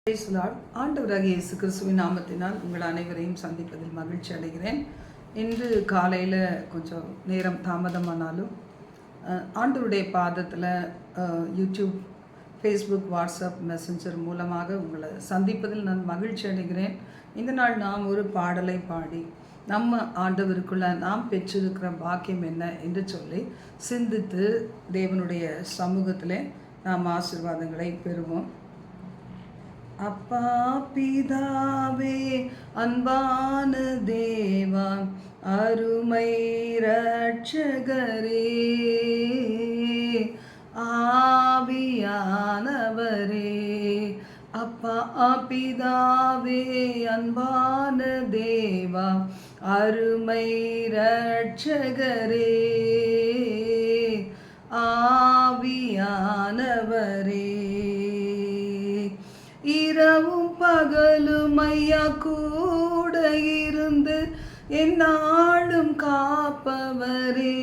Praise the Lord. ஆண்டவராகிய இயேசு கிறிஸ்துவின் நாமத்தினால் உங்கள் அனைவரையும் சந்திப்பதில் மகிழ்ச்சி அடைகிறேன். இன்று காலையில் கொஞ்சம் நேரம் தாமதமானாலும் ஆண்டவருடைய பாதத்தில் யூடியூப், ஃபேஸ்புக், வாட்ஸ்அப், மெசஞ்சர் மூலமாக உங்களை சந்திப்பதில் நான் மகிழ்ச்சி அடைகிறேன். இந்த நாள் நாம் ஒரு பாடலை பாடி நம்ம ஆண்டவருக்குள்ள நாம் பெற்றிருக்கிற பாக்கியம் என்ன என்று சொல்லி சிந்தித்து தேவனுடைய சமூகத்தில் நாம் ஆசீர்வாதங்களை பெறுவோம். அப்பா பிதாவே, அன்பான தேவா, அருமை இரட்சகரே, ஆவியானவரே. அப்பா பிதாவே, அன்பான தேவா, அருமை இரட்சகரே, ஆவியானவரே. இரவும் பகலும் ஐயா கூட இருந்து எந்நாளும் காப்பவரே,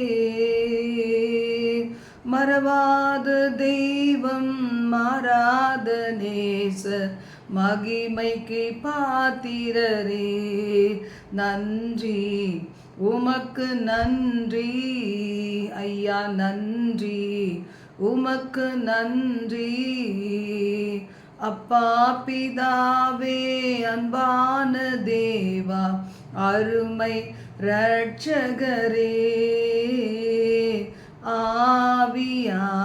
மறவாத தெய்வம், மாறாத நேச, மகிமைக்கு பாத்திரரே. நன்றி உமக்கு நன்றி ஐயா, நன்றி உமக்கு நன்றி. அப்பா பிதாவே, அன்பான தேவா, அருமை இரட்சகரே, ஆவியானவரே.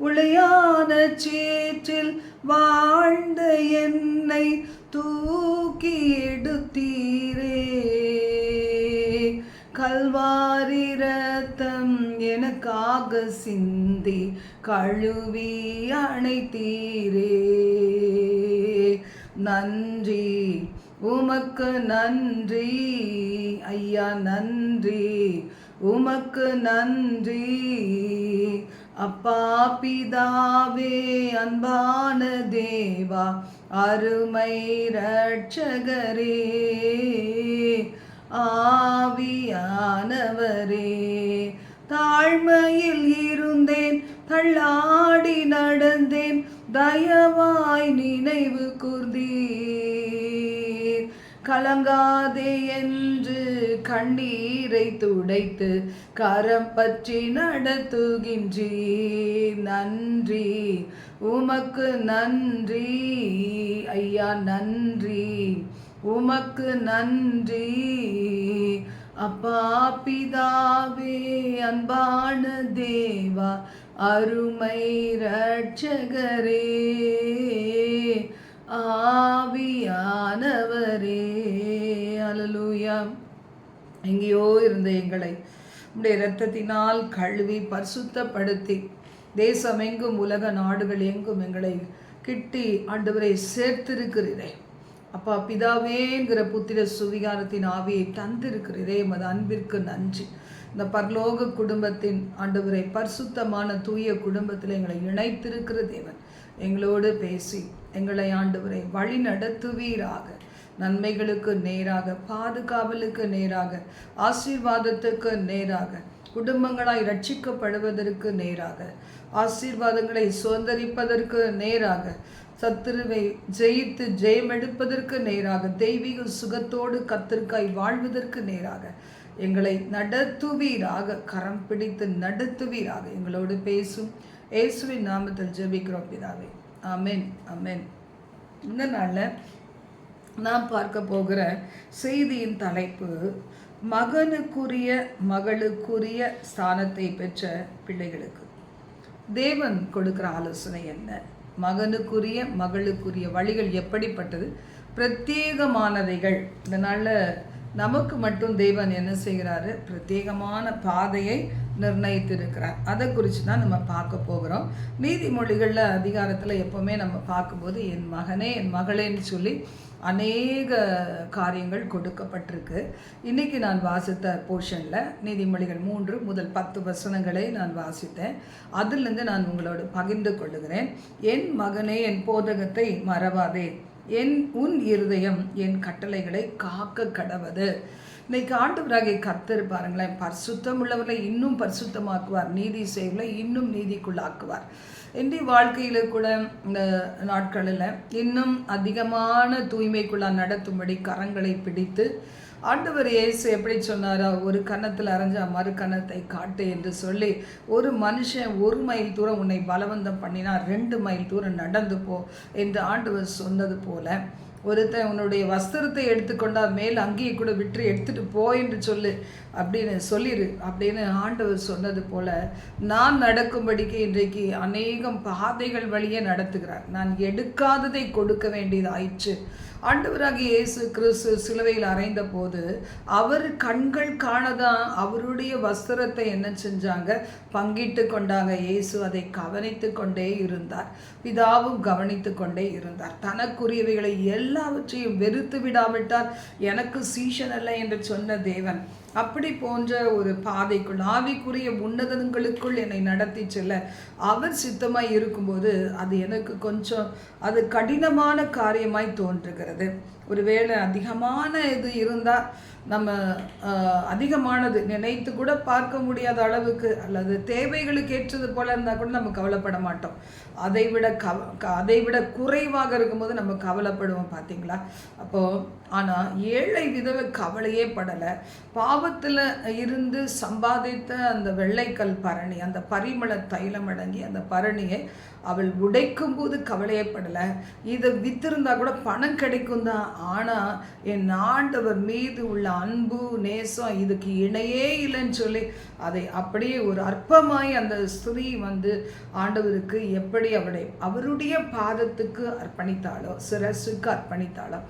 உளையான சேற்றில் வாழ்ந்த என்னை தூக்கி எடுத்தீரே, கல்வாரி ரத்தம் எனக்காக சிந்தி கழுவி அணைத்தீரே. நன்றி உமக்கு நன்றி ஐயா, நன்றி உமக்கு நன்றி. அப்பா பிதாவே, அன்பான தேவா, அருமை இரட்சகரே, ஆவியானவரே. தாழ்மையில் இருந்தேன், தள்ளாடி நடந்தேன், தயவாய் நினைவு கூர்ந்தீர். கலங்காதே என்று கண்ணீரை துடைத்து கரம் பற்றி நடத்துகின்றீர். நன்றி உமக்கு நன்றி ஐயா, நன்றி உமக்கு நன்றி. அப்பா பிதாவே, அன்பான தேவா, அருமை இரட்சகரே, ஆவியானவரே. அல்லேலூயா. எங்கேயோ இருந்த எங்களை உம்முடைய இரத்தத்தினால் கழுவி பரிசுத்தப்படுத்தி தேசமெங்கும் உலக நாடுகள் எங்கும் எங்களை கிட்டி ஆண்டவரை சேர்த்திருக்கிறீரே. அப்பா பிதாவேங்கிற புத்திர சுவிகாரத்தின் ஆவியை தந்திருக்கிறதே, எமது அன்பிற்கு நன்றி. இந்த பரலோக குடும்பத்தின் ஆண்டவரை பரிசுத்தமான தூய குடும்பத்தில் எங்களை இணைத்திருக்கிற தேவன் எங்களோடு பேசி எங்களை ஆண்டவரை வழி நடத்துவீராக. நன்மைகளுக்கு நேராக, பாதுகாவலுக்கு நேராக, ஆசீர்வாதத்துக்கு நேராக, குடும்பங்களாய் ரட்சிக்கப்படுவதற்கு நேராக, ஆசீர்வாதங்களை சுதந்திரிப்பதற்கு நேராக, சத்துருவை ஜெயித்து ஜெயமெடுப்பதற்கு நேராக, தெய்வீக சுகத்தோடு கர்த்தருக்காய் வாழ்வதற்கு நேராக எங்களை நடத்துவீராக. கரம் பிடித்து நடத்துவீராக. எங்களோடு பேசும் இயேசுவின் நாமத்தில் ஜெபிக்கிறோம் பிதாவே, ஆமென், ஆமென். இந்த நாளில் நாம் பார்க்க போகிற செய்தியின் தலைப்பு, மகனுக்குரிய மகளுக்குரிய ஸ்தானத்தை பெற்ற பிள்ளைகளுக்கு தேவன் கொடுக்கிற ஆலோசனை என்ன? மகனுக்குரிய மகளுக்குரிய வழிகள் எப்படிப்பட்டது? பிரத்யேகமானவைகள். இதனால் நமக்கு மட்டும் தேவன் என்ன செய்கிறாரு? பிரத்யேகமான பாதையை நிர்ணயித்திருக்கிறார். அதை குறித்து தான் நம்ம பார்க்க போகிறோம். நீதிமொழிகளில் அதிகாரத்தில் எப்போவுமே நம்ம பார்க்கும்போது என் மகனே என் மகளேன்னு சொல்லி அநேக காரியங்கள் கொடுக்கப்பட்டிருக்கு. இன்றைக்கி நான் வாசித்த போர்ஷனில் நீதிமொழிகள் 3 முதல் 10 வசனங்களை நான் வாசித்தேன். அதிலிருந்து நான் உங்களோடு பகிர்ந்து கொள்ளுகிறேன். என் மகனே, என் போதகத்தை மறவாதே, உன் இருதயம் என் கட்டளைகளை காக்க கடவது. இன்னைக்கு ஆண்டவராகிய கர்த்தர் பாருங்களேன், பரிசுத்தம் உள்ளவர்களை இன்னும் பரிசுத்தமாக்குவார், நீதி செய்வர்களை இன்னும் நீதிக்குள்ளாக்குவார். இன்றைய வாழ்க்கையில் கூட இந்த நாட்களில் இன்னும் அதிகமான தூய்மைக்குள்ளா நடத்தும்படி கரங்களை பிடித்து ஆண்டவர் இயேசு எப்படி சொன்னாரா, ஒரு கன்னத்தில் அரைஞ்சா மறு கன்னத்தை காட்டு என்று சொல்லி, ஒரு மனுஷன் 1 மைல் தூரம் உன்னை பலவந்தம் பண்ணினா 2 மைல் தூரம் நடந்து போ என்று ஆண்டவர் சொன்னது போல, ஒருத்தன் உன்னுடைய வஸ்திரத்தை எடுத்துக்கொண்டா மேல் அங்கேயே கூட விட்டு எடுத்துகிட்டு போ என்று சொல்லு அப்படின்னு சொல்லிடு அப்படின்னு ஆண்டவர் சொன்னது போல, நான் நடக்கும்படிக்கு இன்றைக்கு அநேகம் பாதைகள் வழியே நடத்துகிறார். நான் எடுக்காததை கொடுக்க வேண்டியது ஆயிற்று. ஆண்டவராகிய இயேசு கிறிஸ்து சிலுவையில் அறைந்த போது அவர் கண்கள் காணதான் அவருடைய வஸ்திரத்தை என்ன செஞ்சாங்க, பங்கிட்டு கொண்டாங்க. இயேசு அதை கவனித்து கொண்டே இருந்தார், பிதாவும் கவனித்து கொண்டே இருந்தார். தனக்குரியவைகளை எல்லாவற்றையும் வெறுத்து விடாவிட்டால் எனக்கு சீஷன் அல்ல என்று சொன்ன தேவன் அப்படி போன்ற ஒரு பாதைக்குள், ஆவிக்குரிய உன்னதங்களுக்குள் என்னை நடத்தி செல்ல அவர் சித்தமாய் இருக்கும்போது அது எனக்கு கொஞ்சம் அது கடினமான காரியமாய் தோன்றுகிறது. ஒருவேளை அதிகமான இது இருந்தால் நம்ம அதிகமானது நினைத்து கூட பார்க்க முடியாத அளவுக்கு அல்லது தேவைகளுக்கு ஏற்றது போல இருந்தால் கூட நம்ம கவலைப்பட மாட்டோம். அதைவிட குறைவாக இருக்கும்போது நம்ம கவலைப்படுவோம், பார்த்தீங்களா? அப்போது ஆனால் ஏழை விதவை கவலையே படலை. பாவத்தில் இருந்து சம்பாதித்த அந்த வெள்ளைக்கல் பரணி, அந்த பரிமள தைலம் அடங்கி அந்த பரணியை அவள் உடைக்கும் போது கவலையப்படலை. இதை வித்திருந்தா கூட பணம் கிடைக்கும் தான், ஆனால் என் ஆண்டவர் மீது உள்ள அன்பு நேசம் இதுக்கு இணையே இல்லைன்னு சொல்லி அதை அப்படியே ஒரு அற்பமாய் அந்த ஸ்திரீ ஆண்டவருக்கு எப்படி அவருடைய பாதத்துக்கு அர்ப்பணித்தாளோ, சிரசுக்கு அர்ப்பணித்தாளோ,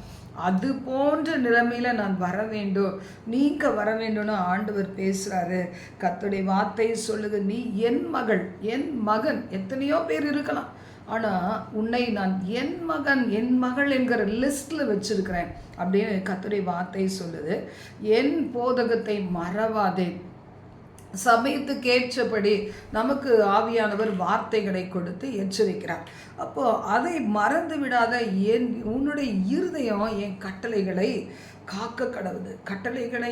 அது போன்ற நிலைமையில நான் வர வேண்டும், நீங்க வர வேண்டும்னு ஆண்டவர் பேசுறாரு. கர்த்தருடைய வார்த்தை சொல்லுது, நீ என் மகள் என் மகன். எத்தனையோ பேர் இருக்கலாம், ஆனால் உன்னை நான் என் மகன் என் மகள் என்கிற லிஸ்ட்டில் வச்சிருக்கிறேன் அப்படின்னு கர்த்தருடைய வார்த்தை சொல்லுது. என் போதகத்தை மறவாதே. சமயத்துக்கு ஏற்றபடி நமக்கு ஆவியானவர் வார்த்தைகளை கொடுத்து எச்சரிக்கிறார். அப்போ அதை மறந்து விடாத, உன்னுடைய இருதயம் என் கட்டளைகளை காக்க கடவுது, கட்டளைகளை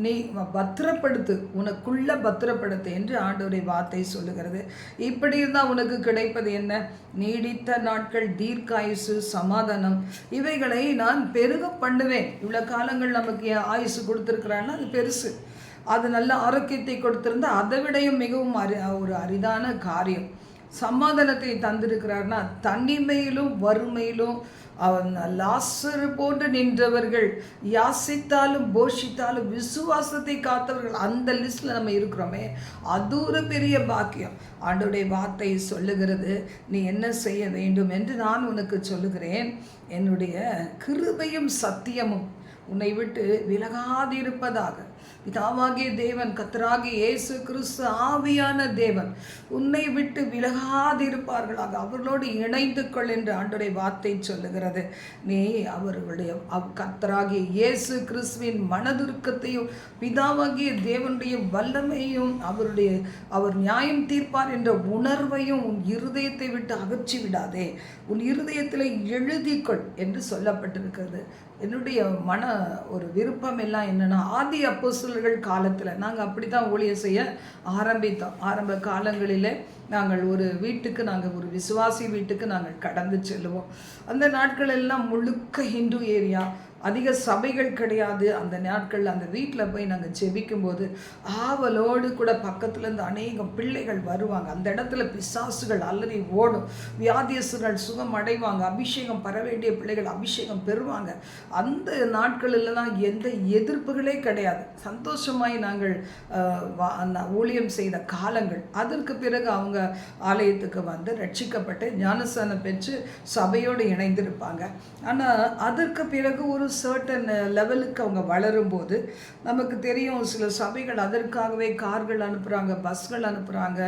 நீ பத்திரப்படுத்து, உனக்குள்ள பத்திரப்படுத்து என்று ஆண்டவருடைய வார்த்தை சொல்லுகிறது. இப்படி இருந்தால் உனக்கு கிடைப்பது என்ன? நீடித்த நாட்கள், தீர்க்காயுசு, சமாதானம், இவைகளை நான் பெருக பண்ணுவேன். இவ்வளோ காலங்கள் நமக்கு ஆயுசு கொடுத்துருக்குறான்னா அது பெருசு. அது நல்ல ஆரோக்கியத்தை கொடுத்திருந்தா அதை விடையும் மிகவும் ஒரு அரிதான காரியம். சமாதானத்தை தந்திருக்கிறார்னா தனிமையிலும் வறுமையிலும் அவன் லாசரு போன்று நின்றவர்கள், யாசித்தாலும் போஷித்தாலும் விசுவாசத்தை காத்தவர்கள், அந்த லிஸ்ட்டில் நம்ம இருக்கிறோமே, அது ஒரு பெரிய பாக்கியம். ஆண்டவருடைய வார்த்தை சொல்லுகிறது, நீ என்ன செய்ய வேண்டும் என்று நான் உனக்கு சொல்லுகிறேன். என்னுடைய கிருபையும் சத்தியமும் உன்னை விட்டு விலகாதிருப்பதாக. பிதாவாகிய தேவன், கர்த்தராகிய இயேசு கிறிஸ்து ஆவியான தேவன் உன்னை விட்டு விலகாதிருப்பார்களாக, அவர்களோடு இணைந்து கொள் என்று ஆண்டவருடைய வார்த்தை சொல்லுகிறது. நீ அவர்களுடைய கர்த்தராகிய இயேசு கிறிஸ்துவின் மனதுருக்கத்தையும் பிதாவாகிய தேவனுடைய வல்லமையும் அவர் நியாயம் தீர்ப்பார் என்ற உணர்வையும் உன் இருதயத்தை விட்டு அகற்றி விடாதே, உன் இருதயத்தில் எழுதிக்கொள் என்று சொல்லப்பட்டிருக்கிறது. என்னுடைய ஒரு விருப்பம் எல்லாம் என்னென்னா, ஆதி அப்போஸ்தலர்கள் காலத்தில் நாங்கள் அப்படி தான் ஊழியம் செய்ய ஆரம்பித்தோம். ஆரம்ப காலங்களில் நாங்கள் ஒரு வீட்டுக்கு, ஒரு விசுவாசி வீட்டுக்கு நாங்கள் கடந்து செல்லுவோம். அந்த நாட்கள் எல்லாம் முழுக்க ஹிந்து ஏரியா, அதிக சபைகள் கிடையாது. அந்த நாட்களில் அந்த வீட்டில் போய் நாங்கள் ஜெபிக்கும்போது ஆவலோடு கூட பக்கத்துலேருந்து அநேகம் பிள்ளைகள் வருவாங்க. அந்த இடத்துல பிசாசுகள் அலறி ஓடும், வியாதியஸ்தர்கள் சுகம் அடைவாங்க, அபிஷேகம் பெற வேண்டிய பிள்ளைகள் அபிஷேகம் பெறுவாங்க. அந்த நாட்களிலலாம் எந்த எதிர்ப்புகளே கிடையாது. சந்தோஷமாய் நாங்கள் ஊழியம் செய்த காலங்கள். அதற்கு பிறகு அவங்க ஆலயத்துக்கு வந்து ரட்சிக்கப்பட்டு ஞானஸ்தானம் பெற்று சபையோடு இணைந்திருப்பாங்க. ஆனால் அதற்கு பிறகு ஒரு சர்டன் லெவலுக்கு அவங்க வளரும்போது நமக்கு தெரியும், சில சபைகள் அதற்காகவே கார்கள் அனுப்புகிறாங்க, பஸ்கள் அனுப்புகிறாங்க.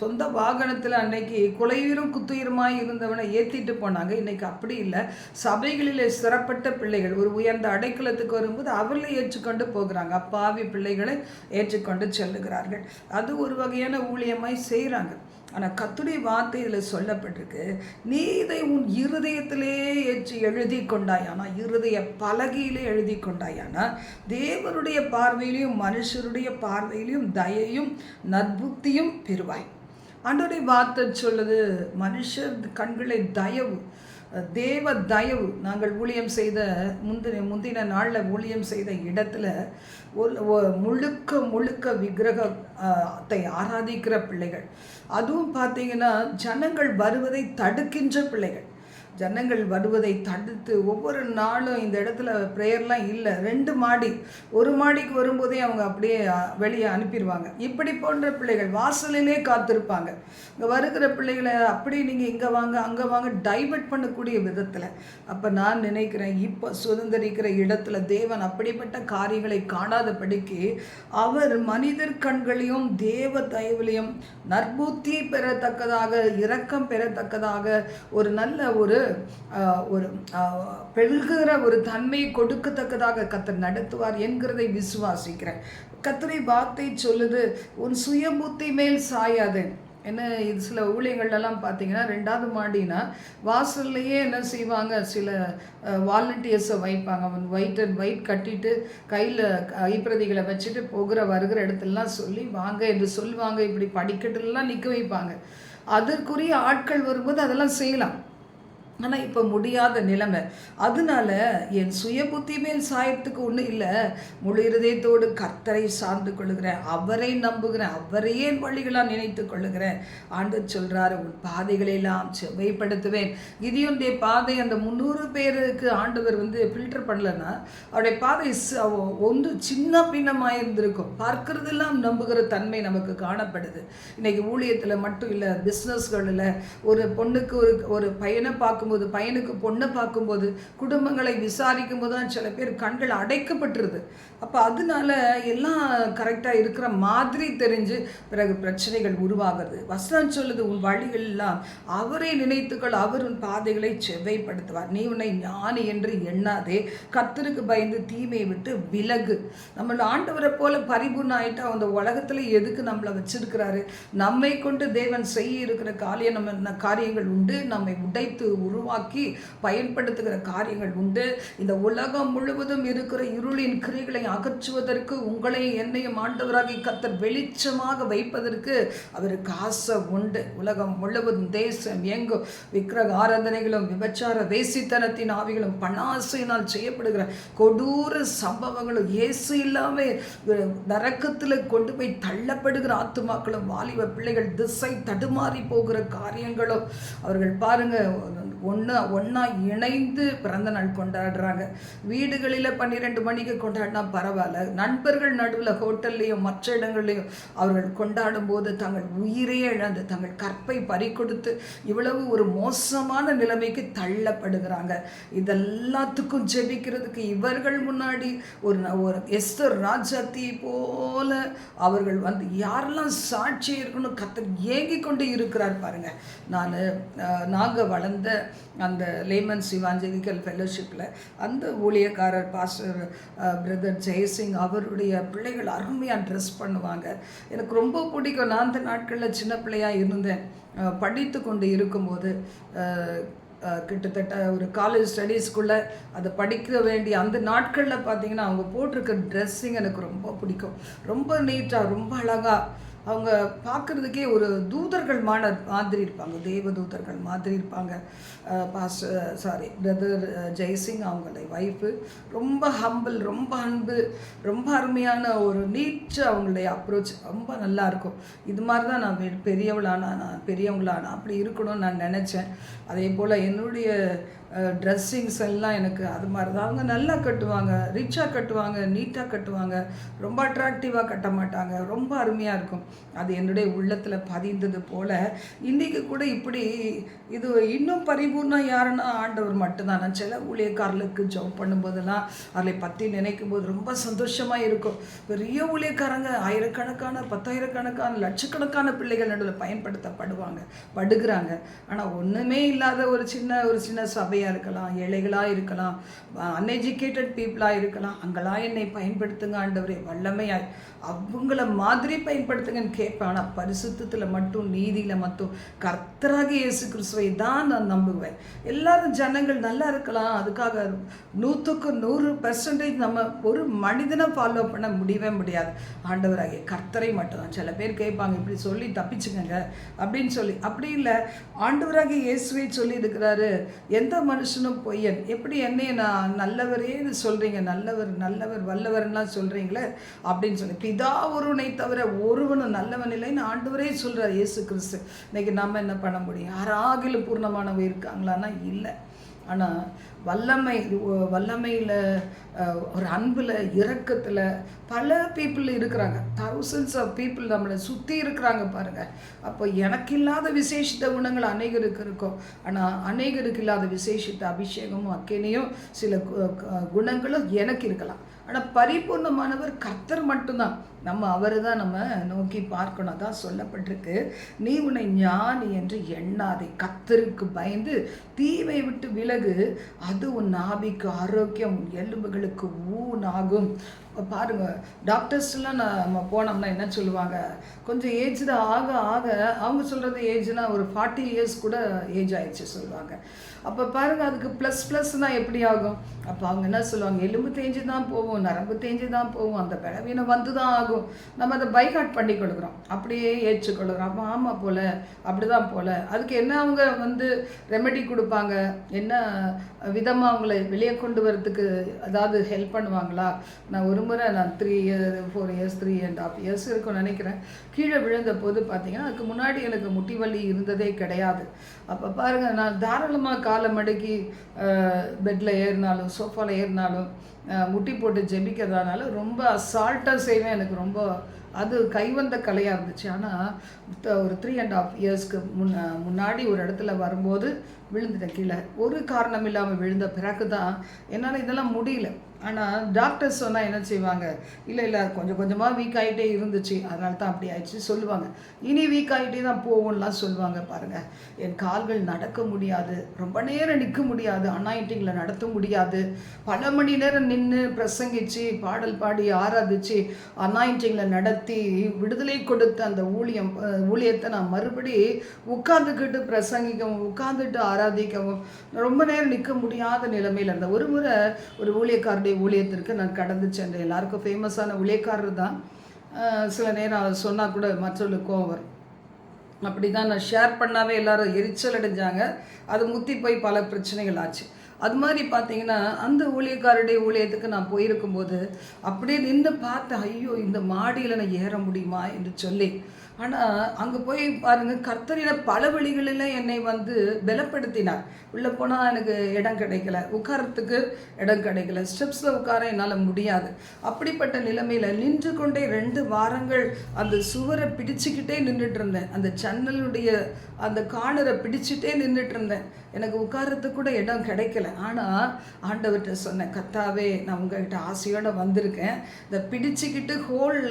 சொந்த வாகனத்தில் அன்னைக்கு குலையுயிரும் குத்துயிருமாய் இருந்தவனை ஏற்றிட்டு போனாங்க. இன்றைக்கி அப்படி இல்லை. சபைகளில் சிறப்பட்ட பிள்ளைகள் ஒரு உயர்ந்த அடைக்கலத்துக்கு வரும்போது அவர்களை ஏற்றுக்கொண்டு போகிறாங்க, அப்பாவி பிள்ளைகளை ஏற்றுக்கொண்டு செல்லுகிறார்கள். அது ஒரு வகையான ஊழியமாய் செய்கிறாங்க. ஆனால் கர்த்தருடைய வார்த்தை இதில் சொல்லப்பட்டிருக்கு, நீ இதை உன் இருதயத்திலே ஏற்றி எழுதி கொண்டாயானா, இருதய பலகையிலே எழுதி கொண்டாயானா, தேவனுடைய பார்வையிலையும் மனுஷருடைய பார்வையிலையும் தயையும் நற்புத்தியும் பெறுவாய். ஆண்டவருடைய வார்த்தை சொல்லுது, மனுஷர் கண்களை தயவு, தேவ தயவு. நாங்கள் ஊழியம் செய்த முந்தின நாளில் ஊழியம் செய்த இடத்துல முழுக்க முழுக்க விக்கிரகத்தை ஆராதிக்கிற பிள்ளைகள், அதுவும் பார்த்தீங்கன்னா ஜனங்கள் வருவதை தடுக்கின்ற பிள்ளைகள், ஜனங்கள் வருவதை தடுத்து ஒவ்வொரு நாளும் இந்த இடத்துல ப்ரேயர்லாம் இல்லை, 2 மாடி, ஒரு மாடிக்கு வரும்போதே அவங்க அப்படியே வெளியே அனுப்பிடுவாங்க. இப்படி போன்ற பிள்ளைகள் வாசலிலே காத்திருப்பாங்க. இங்கே வருகிற பிள்ளைகளை அப்படி நீங்கள் இங்கே வாங்க அங்கே வாங்க டைவர்ட் பண்ணக்கூடிய விதத்தில். அப்போ நான் நினைக்கிறேன், இப்போ சுதந்திரிக்கிற இடத்துல தேவன் அப்படிப்பட்ட காரியங்களை காணாதபடிக்கு அவர் மனிதர் கண்களையும் தேவ தயவுலையும் நற்புத்தி பெறத்தக்கதாக, இரக்கம் பெறத்தக்கதாக, ஒரு நல்ல ஒரு பெருகிற ஒரு தன்மையை கொடுக்கத்தக்கதாக கர்த்தர் நடத்துவார் என்கிறதை விசுவாசிக்கிறேன். கர்த்தருடைய வார்த்தை சொல்லுது, உன் சுய புத்தி மேல் சாயாது. என்ன, இது சில ஊழியங்கள்லாம் பார்த்தீங்கன்னா 2வது மாடினா வாசல்லையே என்ன செய்வாங்க, சில வாலண்டியர்ஸை வைப்பாங்க. அவன் ஒயிட் கட்டிட்டு கையில் கைப்பிரதிகளை வச்சுட்டு போகிற வருகிற இடத்துலலாம் சொல்லி வாங்க என்று சொல்லுவாங்க. இப்படி படிக்கட்டுலாம் நிற்க வைப்பாங்க. அதற்குரிய ஆட்கள் வரும்போது அதெல்லாம் செய்யலாம். ஆனால் இப்போ முடியாத நிலைமை. அதனால என் சுய புத்தி மேல் சாயத்துக்கு ஒன்றும் இல்லை, முழு இருதயத்தோடு கர்த்தரை சார்ந்து கொள்ளுகிறேன், அவரை நம்புகிறேன், அவரையே என் வழிகளாக நினைத்து கொள்ளுகிறேன். ஆண்டவர் சொல்கிறாரு, உன் பாதைகளெல்லாம் செவ்வைப்படுத்துவேன். கிதியோனுடைய பாதை அந்த 300 பேருக்கு ஆண்டவர் ஃபில்டர் பண்ணலன்னா அவருடைய பாதை ஒன்று சின்ன பின்னமாக இருந்திருக்கும். பார்க்கறதெல்லாம் நம்புகிற தன்மை நமக்கு காணப்படுது. இன்றைக்கி ஊழியத்தில் மட்டும் இல்லை, பிஸ்னஸ்களில் ஒரு பொண்ணுக்கு ஒரு பையனை பார்க்கும்போது, பையனுக்கு பொண்ணை பார்க்கும்போது, குடும்பங்களை விசாரிக்கும் போது தான் சில பேர் கண்கள் அடைக்கப்பட்டுருது. அப்போ அதனால எல்லாம் கரெக்டாக இருக்கிற மாதிரி தெரிஞ்சு பிறகு பிரச்சனைகள் உருவாகிறது. வசனம் சொல்லுது, உன் வழிகள் எல்லாம் அவரை நினைத்துக்கள், அவர் உன் பாதைகளை செவ்வைப்படுத்துவார். நீ உன்னை ஞானி என்று எண்ணாதே, கர்த்தருக்கு பயந்து தீமையை விட்டு விலகு. நம்மள ஆண்டவரை போல பரிபூர்ண ஆகிட்டா அந்த உலகத்தில் எதுக்கு நம்மளை வச்சிருக்கிறாரு? நம்மை கொண்டு தேவன் செய்ய இருக்கிற காரியங்கள் உண்டு, நம்மை உடைத்து உருவாக்கி பயன்படுத்துகிற காரியங்கள் உண்டு. இந்த உலகம் முழுவதும் இருக்கிற இருளின் கிரிகளை அகற்றுவதற்கு, உங்களை என்னையும் ஆண்டவராகி கர்த்தர் வெளிச்சமாக வைப்பதற்கு அவருக்கு ஆசை உண்டு. உலகம் முழுவதும் தேசம் எங்கும் விக்கிரக ஆராதனைகளும் விபச்சார வேசித்தனத்தின் ஆவிகளும் பணாசையினால் செய்யப்படுகிற கொடூர சம்பவங்களும், இயேசு இல்லாமல் நரக்கத்தில் கொண்டு போய் தள்ளப்படுகிற ஆத்துமாக்களும், வாலிப பிள்ளைகள் திசை தடுமாறி போகிற காரியங்களும், அவர்கள் பாருங்க ஒன்றா இணைந்து பிறந்த நாள் கொண்டாடுறாங்க. வீடுகளில் 12 மணிக்கு கொண்டாடினா பரவாயில்ல, நண்பர்கள் நடுவில் ஹோட்டல்லையும் மற்ற இடங்கள்லையும் அவர்கள் கொண்டாடும் போது தங்கள் உயிரையே இழந்து தங்கள் கற்பை பறிக்கொடுத்து இவ்வளவு ஒரு மோசமான நிலைமைக்கு தள்ளப்படுகிறாங்க. இதெல்லாத்துக்கும் ஜெபிக்கிறதுக்கு இவர்கள் முன்னாடி ஒரு எஸ்தர் ராஜாத்தி போல அவர்கள் யாரெல்லாம் சாட்சி இருக்கணும் கர்த்தர் ஏங்கி கொண்டு இருக்கிறார் பாருங்க. நாங்கள் வளர்ந்த அந்த லேமன்ஸ் இவாஞ்சலிக்கல் ஃபெலோஷிப்பில் அந்த ஊழியக்காரர் பாஸ்டர் பிரதர் ஜெயசிங் அவருடைய பிள்ளைகள் அருமையாக ட்ரெஸ் பண்ணுவாங்க. எனக்கு ரொம்ப பிடிக்கும். நான் அந்த நாட்களில் சின்ன பிள்ளையாக இருந்தேன். படித்து கொண்டு இருக்கும்போது கிட்டத்தட்ட ஒரு காலேஜ் ஸ்டடீஸ்க்குள்ளே அதை படிக்க வேண்டிய அந்த நாட்களில் பார்த்திங்கன்னா அவங்க போட்டிருக்க ட்ரெஸ்ஸிங் எனக்கு ரொம்ப பிடிக்கும். ரொம்ப நீட்டாக, ரொம்ப அழகாக, அவங்க பார்க்குறதுக்கே ஒரு தூதர்கள் மாதிரி இருப்பாங்க, தேவ தூதர்கள் மாதிரி இருப்பாங்க. பிரதர் ஜெய்சிங் அவங்களுடைய ஒய்ஃபு ரொம்ப ஹம்பிள், ரொம்ப அன்பு, ரொம்ப அருமையான ஒரு நீட்டு அவங்களுடைய அப்ரோச் ரொம்ப நல்லாயிருக்கும். இது மாதிரி தான் நான் பெரியவங்களானா அப்படி இருக்கணும்னு நான் நினச்சேன். அதே போல் என்னுடைய ட்ரெஸ்ஸிங்ஸ் எல்லாம் எனக்கு அது மாதிரி தான். அவங்க நல்லா கட்டுவாங்க, ரிச்சாக கட்டுவாங்க, நீட்டாக கட்டுவாங்க, ரொம்ப அட்ராக்டிவாக கட்ட மாட்டாங்க, ரொம்ப அருமையாக இருக்கும். அது என்னுடைய உள்ளத்தில் பதிந்தது போல் இன்றைக்கி கூட இப்படி இது இன்னும் பரிபூர்ணம் யாருன்னா ஆண்டவர் மட்டும்தான். நான் சில ஊழியக்காரர்களுக்கு ஜாப் பண்ணும்போதெல்லாம் அவர்களை பற்றி நினைக்கும் போது ரொம்ப சந்தோஷமாக இருக்கும். பெரிய ஊழியக்காரங்க ஆயிரக்கணக்கான 10,000கணக்கான லட்சக்கணக்கான பிள்ளைகள் நடுவில் பயன்படுத்தப்படுகிறாங்க. ஆனால் ஒன்றுமே இல்லாத ஒரு சின்ன சபை வியாபாரியாக இருக்கலாம், ஏழைகளாக இருக்கலாம், அன்எஜுகேட்டட் பீப்புளாக இருக்கலாம், அங்கெல்லாம் என்னை பயன்படுத்துங்க ஆண்டவரே, வல்லமையாய் அவங்கள மாதிரி பயன்படுத்துங்கன்னு கேட்பேன். ஆனால் பரிசுத்தத்தில் மட்டும், நீதியில் மட்டும் கர்த்தராகிய இயேசு கிறிஸ்துவை தான் நான் நம்புவேன். எல்லாரும் ஜனங்கள் நல்லா இருக்கலாம், அதுக்காக 100% நம்ம ஒரு மனிதனை ஃபாலோ பண்ண முடியவே முடியாது. ஆண்டவராகிய கர்த்தரை மட்டும் தான். சில பேர் கேட்பாங்க, இப்படி சொல்லி தப்பிச்சுக்கங்க அப்படின்னு சொல்லி. அப்படி இல்லை, ஆண்டவராகிய இயேசுவை சொல்லி இருக்கிறாரு, எந்த மனுஷனும் பொய்யன். எப்படி என்னைய நான் நல்லவரேன்னு சொல்கிறீங்க, நல்லவர் நல்லவர் வல்லவர்லாம் சொல்கிறீங்களே அப்படின்னு சொல்லி. பிதா ஒருவனை தவிர ஒருவனும் நல்லவன் இல்லைன்னு ஆண்டவரே சொல்கிறார் இயேசு கிறிஸ்து. இன்னைக்கு நம்ம என்ன பண்ண முடியும்? யாராகிலும் பூர்ணமானவங்க இருக்காங்களான்னா இல்லை. ஆனால் வல்லமையில், ஒரு அன்பில், இரக்கத்தில் பல பீப்புள் இருக்கிறாங்க. thousands ஆஃப் பீப்புள் நம்மளை சுற்றி இருக்கிறாங்க பாருங்கள். அப்போ எனக்கு இல்லாத விசேஷித்த குணங்கள் அநேகருக்கு இருக்கும். ஆனால் அநேகருக்கு இல்லாத விசேஷித்த அபிஷேகமும் அக்கினியும் சில குணங்களும் எனக்கு இருக்கலாம். ஆனால் பரிபூர்ணமானவர் கர்த்தர் மட்டும்தான். நம்ம அவரை தான் நம்ம நோக்கி பார்க்கணும். அதான் சொல்லப்பட்டிருக்கு, நீ உன்னை ஞானி என்று எண்ணாதே, கர்த்தருக்கு பயந்து தீமை விட்டு விலகு, அது உன் நாபிக்கு ஆரோக்கியம், உன் எலும்புகளுக்கு ஊனாகும். பாருங்க, டாக்டர்ஸ்லாம் நம்ம போனோம்னா என்ன சொல்லுவாங்க, கொஞ்சம் ஏஜ் தான் ஆக ஆக அவங்க சொல்கிறது ஏஜ்னா ஒரு 40 years கூட ஏஜ் ஆயிடுச்சு சொல்லுவாங்க. அப்போ பாருங்கள், அதுக்கு ++னா எப்படி ஆகும்? அப்போ அவங்க என்ன சொல்லுவாங்க, எலும்பு தேஞ்சு தான் போவோம், நரம்பு தேஞ்சு தான் போவோம், அந்த பலவீனம் வந்து தான் ஆகும். நம்ம அதை பைகாட் பண்ணி கொடுக்குறோம், அப்படியே ஏற்றுக்கொள்கிறோம். அப்போ ஆமாம் போல், அப்படி தான் போல். அதுக்கு என்ன அவங்க ரெமெடி கொடுப்பாங்க, என்ன விதமாக அவங்கள வெளியே கொண்டு வரதுக்கு அதாவது ஹெல்ப் பண்ணுவாங்களா? நான் ஒரு முறை 3 years 4 years 3.5 years இருக்கும்னு நினைக்கிறேன், கீழே விழுந்த போது பார்த்தீங்கன்னா அதுக்கு முன்னாடி எனக்கு முட்டி வலி இருந்ததே கிடையாது. அப்போ பாருங்கள், நான் தாராளமாக காலை மடக்கி பெட்டில் ஏறினாலும் சோஃபாவில் ஏறினாலும் முட்டி போட்டு ஜெபிக்கிறதுனால ரொம்ப அசால்ட்டாக செய்வேன். எனக்கு ரொம்ப அது கைவந்த கலையாக இருந்துச்சு. ஆனால் ஒரு 3.5 yearsக்கு முன்னாடி ஒரு இடத்துல வரும்போது விழுந்துட்டேன் கீழே. ஒரு காரணம் இல்லாமல் விழுந்த பிறகு தான் என்னால் இதெல்லாம் முடியல. ஆனால் டாக்டர்ஸ் சொன்னால் என்ன செய்வாங்க, இல்லை கொஞ்சம் கொஞ்சமாக வீக் ஆகிட்டே இருந்துச்சு, அதனால தான் அப்படி ஆயிடுச்சு சொல்லுவாங்க. இனி வீக் ஆகிட்டே தான் போகும்லாம் சொல்லுவாங்க. பாருங்கள், என் கால்கள் நடக்க முடியாது, ரொம்ப நேரம் நிற்க முடியாது, அனாயிண்டிங்கில் நடத்த முடியாது, பல மணி நேரம் நின்று பிரசங்கிச்சு பாடல் பாடி ஆராதிச்சு அனாயிண்டிங்கில் நடத்தி விடுதலை கொடுத்த அந்த ஊழியத்தை நான் மறுபடி உட்காந்துக்கிட்டு பிரசங்கிக்கவும், உட்காந்துட்டு ஆராதிக்கவும் ரொம்ப நேரம் நிற்க முடியாத நிலைமையில் இருந்தேன். ஒரு முறை ஒரு ஊழியக்காரருடைய ஊழியத்திற்கு நான் கடந்து சென்றேன். எல்லாருக்கும் ஃபேமஸான ஊழியக்காரர் தான். சில நேரம் அதை சொன்னால் கூட மற்றவர்களுக்கு கோவம் வரும். அப்படி தான் நான் ஷேர் பண்ணாவே எல்லாரும் எரிச்சல் அடைஞ்சாங்க. அது முத்தி போய் பல பிரச்சனைகள் ஆச்சு. அது மாதிரி பார்த்தீங்கன்னா அந்த ஊழியக்காரருடைய ஊழியத்துக்கு நான் போயிருக்கும்போது அப்படியே நின்று பார்த்தேன், ஐயோ இந்த மாடியில் நான் ஏற முடியுமா என்று சொல்லி. ஆனால் அங்கே போய் பாருங்கள், கர்த்தரின பல வழிகளில் என்னை பலப்படுத்தினார். உள்ளே போனால் எனக்கு இடம் கிடைக்கல, உட்காரத்துக்கு இடம் கிடைக்கல, ஸ்டெப்ஸில் உட்கார என்னால் முடியாது. அப்படிப்பட்ட நிலைமையில் நின்று கொண்டே 2 வாரங்கள் அந்த சுவரை பிடிச்சிக்கிட்டே நின்றுட்டு இருந்தேன். அந்த ஜன்னலுடைய அந்த கார்னரை பிடிச்சிட்டே நின்றுட்டு இருந்தேன். எனக்கு உட்காரத்துக்கு கூட இடம் கிடைக்கல. ஆனால் ஆண்டவர்கிட்ட சொன்னேன், கர்த்தாவே நான் உங்கள்கிட்ட ஆசையோடு வந்திருக்கேன், இதை பிடிச்சிக்கிட்டு ஹோல்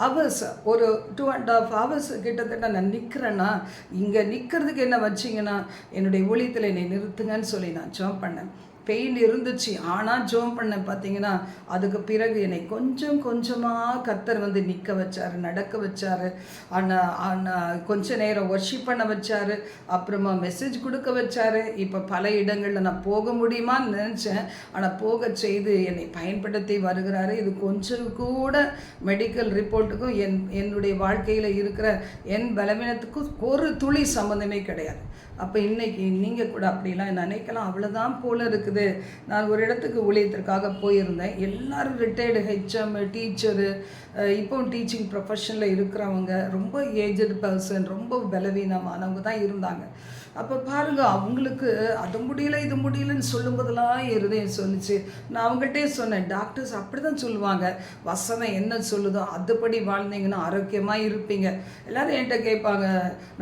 ஹவர்ஸ், ஒரு 2.5 hours கிட்டத்தட்ட நான் நிற்கிறேன்னா, இங்கே நிற்கிறதுக்கு என்ன வச்சிங்கன்னா என்னுடைய ஊழியத்தில் என்னை நிறுத்துங்கன்னு சொல்லி நான் ஜெபம் பண்ணேன். பெயின் இருந்துச்சு, ஆனால் ஜெபம் பண்ண பார்த்தீங்கன்னா அதுக்கு பிறகு என்னை கொஞ்சம் கொஞ்சமாக கர்த்தர் நிற்க வச்சார், நடக்க வச்சார். ஆனால் கொஞ்ச நேரம் வர்ஷிப் பண்ண வச்சார், அப்புறமா மெசேஜ் கொடுக்க வச்சார். இப்போ பல இடங்களில் நான் போக முடியுமான்னு நினச்சேன், ஆனால் போக செய்து என்னை பயன்படுத்தி வருகிறாரு. இது கொஞ்சம் கூட மெடிக்கல் ரிப்போர்ட்டுக்கும் என்னுடைய வாழ்க்கையில் இருக்கிற என் பலவீனத்துக்கும் ஒரு துளி சம்மந்தமே கிடையாது. அப்போ இன்றைக்கி நீங்கள் கூட அப்படிலாம் நினைக்கலாம், அவ்வளோதான் போல் இருக்குது. நான் ஒரு இடத்துக்கு ஊழியத்திற்காக போயிருந்தேன். எல்லோரும் ரிட்டையர்டு ஹெச்எம், டீச்சரு, இப்போவும் டீச்சிங் ப்ரொஃபஷனில் இருக்கிறவங்க, ரொம்ப ஏஜ்டு பர்சன், ரொம்ப பலவீனமானவங்க தான் இருந்தாங்க. அப்போ பாருங்கள், அவங்களுக்கு அது முடியல இது முடியலன்னு சொல்லும்போதெல்லாம் இருதயம் சொல்லிச்சு. நான் அவங்கள்ட்டே சொன்னேன், டாக்டர்ஸ் அப்படி தான் சொல்லுவாங்க, வசனம் என்ன சொல்லுதோ அதுபடி வாழ்ந்தீங்கன்னா ஆரோக்கியமாக இருப்பீங்க. எல்லோரும் என்கிட்ட கேட்பாங்க,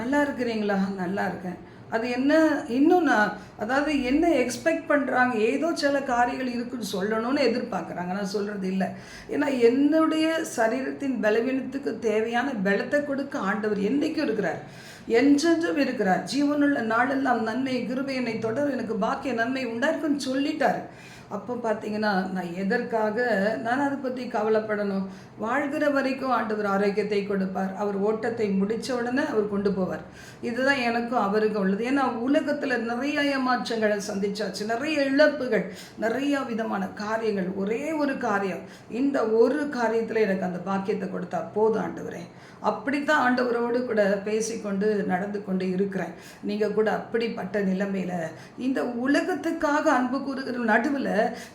நல்லா இருக்கிறீங்களா? நல்லா இருக்கேன். அது என்ன இன்னும் அதாவது என்ன எக்ஸ்பெக்ட் பண்ணுறாங்க, ஏதோ சில காரியங்கள் இருக்குன்னு சொல்லணும்னு எதிர்பார்க்குறாங்க. நான் சொல்கிறது இல்லை. ஏன்னா என்னுடைய சரீரத்தின் பலவீனத்துக்கு தேவையான பலத்தை கொடுக்க ஆண்டவர் என்றைக்கும் இருக்கிறார். என்றென்றும் இருக்கிறார். ஜீவனுள்ள நாளெல்லாம் நன்மை கிருபை என்னை தொடர், எனக்கு பாக்கிய நன்மை உண்டாயிருக்குன்னு சொல்லிட்டார். அப்போ பார்த்தீங்கன்னா நான் எதற்காக நான் அதை பற்றி கவலைப்படணும்? வாழ்கிற வரைக்கும் ஆண்டவர் ஆரோக்கியத்தை கொடுப்பார். அவர் ஓட்டத்தை முடித்த உடனே அவர் கொண்டு போவார். இதுதான் எனக்கும் அவருக்கும் உள்ளது. ஏன்னா உலகத்தில் நிறைய ஏமாற்றங்களை சந்திச்சாச்சு, நிறைய இழப்புகள், நிறைய விதமான காரியங்கள். ஒரே ஒரு காரியம், இந்த ஒரு காரியத்தில் எனக்கு அந்த பாக்கியத்தை கொடுத்தா போதும் ஆண்டவரே. அப்படித்தான் ஆண்டவரோடு கூட பேசிக்கொண்டு நடந்து கொண்டு இருக்கிறேன். நீங்கள் கூட அப்படிப்பட்ட நிலைமையில் இந்த உலகத்துக்காக அன்பு கூறுகிற நடுவில்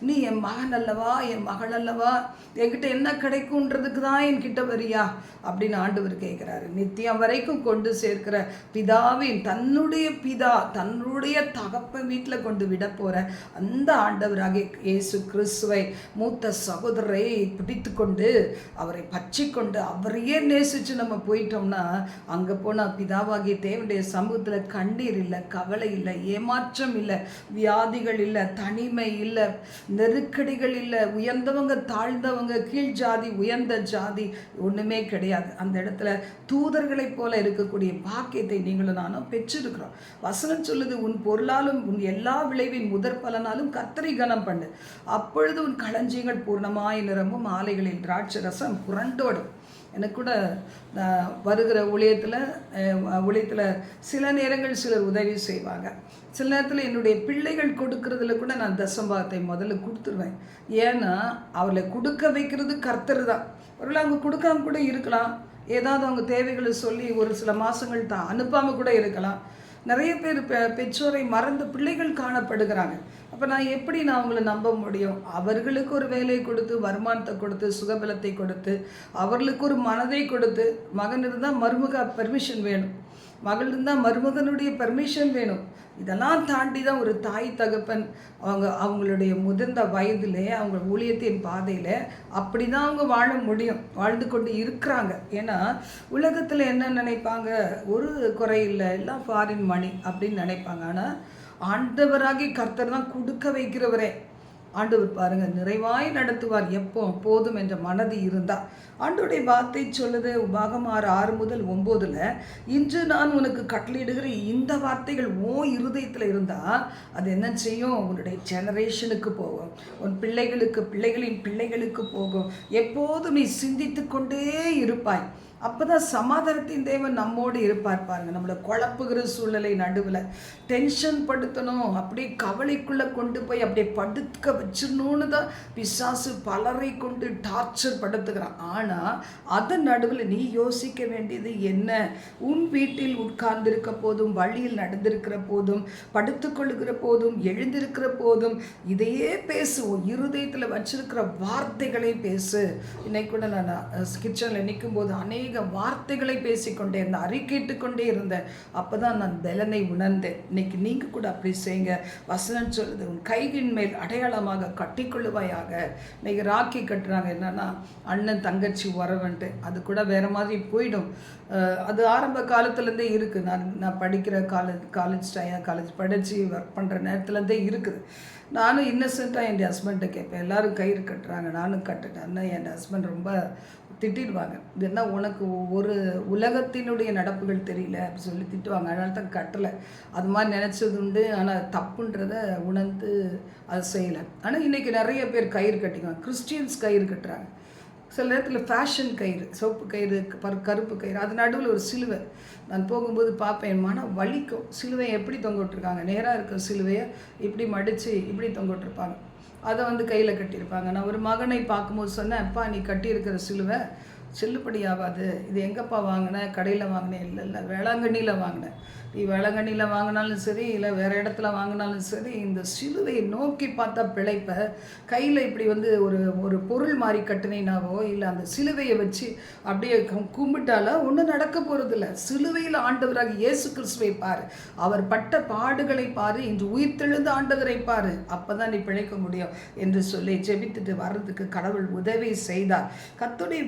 நீ என் மகன் அல்லவா, என் மகள் அல்லவா, என்கிட்ட என்ன கிடைக்கும்ன்றதுக்கு தான் என்கிட்ட வரியா அப்படின்னு ஆண்டவர் கேட்குறாரு. நித்தியம் வரைக்கும் கொண்டு சேர்க்கிற பிதாவின் தன்னுடைய தகப்பன் வீட்டில் கொண்டு விட போகிற அந்த ஆண்டவராக இயேசு கிறிஸ்துவை மூத்த சகோதரரை பிடித்து கொண்டு அவரை பற்றி கொண்டு அவரையே நேசித்து நம்ம போயிட்டோம்னா அங்கே போனால் பிதாவாகிய தேவனுடைய சமூகத்தில் கண்ணீர் இல்லை, கவலை இல்லை, ஏமாற்றம் இல்லை, வியாதிகள் இல்லை, தனிமை இல்லை, நெருக்கடிகள் இல்லை, உயர்ந்தவங்க தாழ்ந்தவங்க, கீழ் ஜாதி உயர்ந்த ஜாதி ஒன்றுமே கிடையாது. அந்த இடத்துல தூதர்களைப் போல இருக்கக்கூடிய பாக்கியத்தை நீங்களும் நானும் பெற்றிருக்கிறோம். வசனம் சொல்லுது, உன் பொருளாலும் உன் எல்லா விளைவின் முதற் பலனாலும் கர்த்தரை கனம் பண்ணு, அப்பொழுது உன் களஞ்சியங்கள் பூர்ணமாய் நிரம்பும், ஆலைகளில் திராட்சை ரசம் புரண்டோடும். எனக்கு கூட வருகிற ஊழியத்தில் சில நேரங்கள் சிலர் உதவி செய்வாங்க. சில நேரத்தில் என்னுடைய பிள்ளைகள் கொடுக்கறதுல கூட நான் தசம்பாகத்தை முதல்ல கொடுத்துருவேன். ஏன்னா அவளை கொடுக்க வைக்கிறது கர்த்தர் தான். ஒருவேளை அவங்க கொடுக்காம கூட இருக்கலாம், ஏதாவது அவங்க தேவைகளை சொல்லி ஒரு சில மாதங்கள் தான் அனுப்பாமல் கூட இருக்கலாம். நிறைய பேர் பெற்றோரை மறந்து பிள்ளைகள் காணப்படுகிறாங்க. அப்போ நான் எப்படி அவங்கள நம்ப முடியும்? அவர்களுக்கு ஒரு வேலையை கொடுத்து, வருமானத்தை கொடுத்து, சுகபலத்தை கொடுத்து, அவர்களுக்கு ஒரு மனதை கொடுத்து, மகன் இருந்தால் மருமக பெர்மிஷன் வேணும், மகள் இருந்தால் மருமகனுடைய பெர்மிஷன் வேணும். இதெல்லாம் தாண்டி தான் ஒரு தாய் தகப்பன் அவங்களுடைய முதிர்ந்த வயதில் அவங்க ஊழியத்தின் பாதையில் அப்படி தான் அவங்க வாழ முடியும், வாழ்ந்து கொண்டு இருக்கிறாங்க. ஏன்னா உலகத்தில் என்ன நினைப்பாங்க, ஒரு குறை இல்லை, எல்லாம் ஃபாரின் மணி அப்படின்னு நினைப்பாங்க. ஆனால் ஆண்டவராகி கர்த்தர் தான் கொடுக்க வைக்கிறவரே. ஆண்டவர் பாருங்கள் நிறைவாய் நடத்துவார் எப்போ போதும் என்ற மனது இருந்தால். ஆண்டோடைய வார்த்தை சொல்லுது உபாகம் 6:6-9, இன்று நான் உனக்கு கட்டளையிடுகிற இந்த வார்த்தைகள் இருதயத்தில் இருந்தால் அது என்ன செய்யும்? உன்னுடைய ஜெனரேஷனுக்கு போகும், உன் பிள்ளைகளின் பிள்ளைகளுக்கு போகும். எப்போதும் நீ சிந்தித்து கொண்டே இருப்பாய். அப்போ தான் சமாதானத்தின் தேவன் நம்மோடு இருப்பார். பாருங்கள், நம்மளை குழப்புகிற சூழ்நிலை நடுவில் டென்ஷன் படுத்தணும், அப்படியே கவலைக்குள்ளே கொண்டு போய் அப்படியே படுக்க வச்சிடணும்னு தான் பிசாசு பலரை கொண்டு டார்ச்சர் படுத்துக்கிறான். ஆனால் அதன் நடுவில் நீ யோசிக்க வேண்டியது என்ன? உன் வீட்டில் உட்கார்ந்திருக்க போதும், வழியில் நடந்திருக்கிற போதும், படுத்துக்கொள்ளுகிற போதும், எழுந்திருக்கிற போதும் இதையே பேசுவோம். இருதயத்தில் வச்சிருக்கிற வார்த்தைகளை பேசு. இன்னைக்கு கூட நான் கிச்சனில் நிற்கும் போது அநேக வார்த்தைகளை பேசிக்கொண்டே இருந்தேன், அறிக்கைட்டு கொண்டே இருந்தேன். அப்போ தான் நான் பலனை உணர்ந்தேன். இன்னைக்கு நீங்கள் கூட அப்படி செய்யுங்க. வசனம் சொல்லுது, உன் கைகளின் மேல் அடையாளமாக கட்டிக்கொள்ளுவாயாக. இன்னைக்கு ராக்கி கட்டுறாங்க, என்னன்னா அண்ணன் தங்கச்சி உறவுன்ட்டு. அது கூட வேறு மாதிரி போயிடும். அது ஆரம்ப காலத்துலேருந்தே இருக்குது. நான் படிக்கிற காலேஜ் படித்து ஒர்க் பண்ணுற நேரத்துலேருந்தே இருக்குது. நானும் இன்னசென்ட்டாக என் ஹஸ்பண்ட்டை கேட்பேன். எல்லோரும் கயிறு கட்டுறாங்க, நானும் கட்டுட்டேன். என் ஹஸ்பண்ட் ரொம்ப திட்டிடுவாங்க, இது என்ன உனக்கு ஒரு உலகத்தினுடைய நடப்புகள் தெரியல அப்படி சொல்லி திட்டுவாங்க. அதனால தான் கட்டலை. அது மாதிரி நினச்சது உண்டு, ஆனால் தப்புன்றதை உணர்ந்து அதை செய்யலை. ஆனால் இன்றைக்கி நிறைய பேர் கயிறு கட்டிக்குவாங்க. கிறிஸ்டியன்ஸ் கயிறு கட்டுறாங்க. சில நேரத்தில் ஃபேஷன் கயிறு, சிவப்பு கயிறு, கருப்பு கயிறு, அது நடுவில் ஒரு சிலுவை. நான் போகும்போது பார்ப்பேன், என் மனம் வலிக்கும். சிலுவையை எப்படி தொங்க விட்டுருக்காங்க? நேராக இருக்கிற சிலுவையை இப்படி மடித்து இப்படி தொங்க விட்டுருப்பாங்க. அதை கையில் கட்டியிருப்பாங்க. நான் ஒரு மகனை பார்க்கும்போது சொன்னேன், அப்பா நீ கட்டியிருக்கிற சிலுவை செல்லுபடி ஆகாது, இது எங்கப்பா வாங்கினேன்? கடையில் வாங்கினேன். இல்லை வேளாங்கண்ணியில் வாங்கினேன். நீ வேளாங்கண்ணியில் வாங்கினாலும் சரி, இல்லை வேறு இடத்துல வாங்கினாலும் சரி, இந்த சிலுவையை நோக்கி பார்த்தா பிழைப்ப. கையில் இப்படி ஒரு பொருள் மாதிரி கட்டினாவோ, இல்லை அந்த சிலுவையை வச்சு அப்படியே கும்பிட்டாலோ ஒன்றும் நடக்க போகிறதில்ல. சிலுவையில் ஆண்டவராக இயேசு கிறிஸ்துவை பாரு, அவர் பட்ட பாடுகளை பாரு, இன்று உயிர்த்தெழுந்த ஆண்டவரை பாரு, அப்போ தான் நீ பிழைக்க முடியும் என்று சொல்லி ஜெபித்துட்டு வர்றதுக்கு கடவுள் உதவி செய்தார். கர்த்தருடைய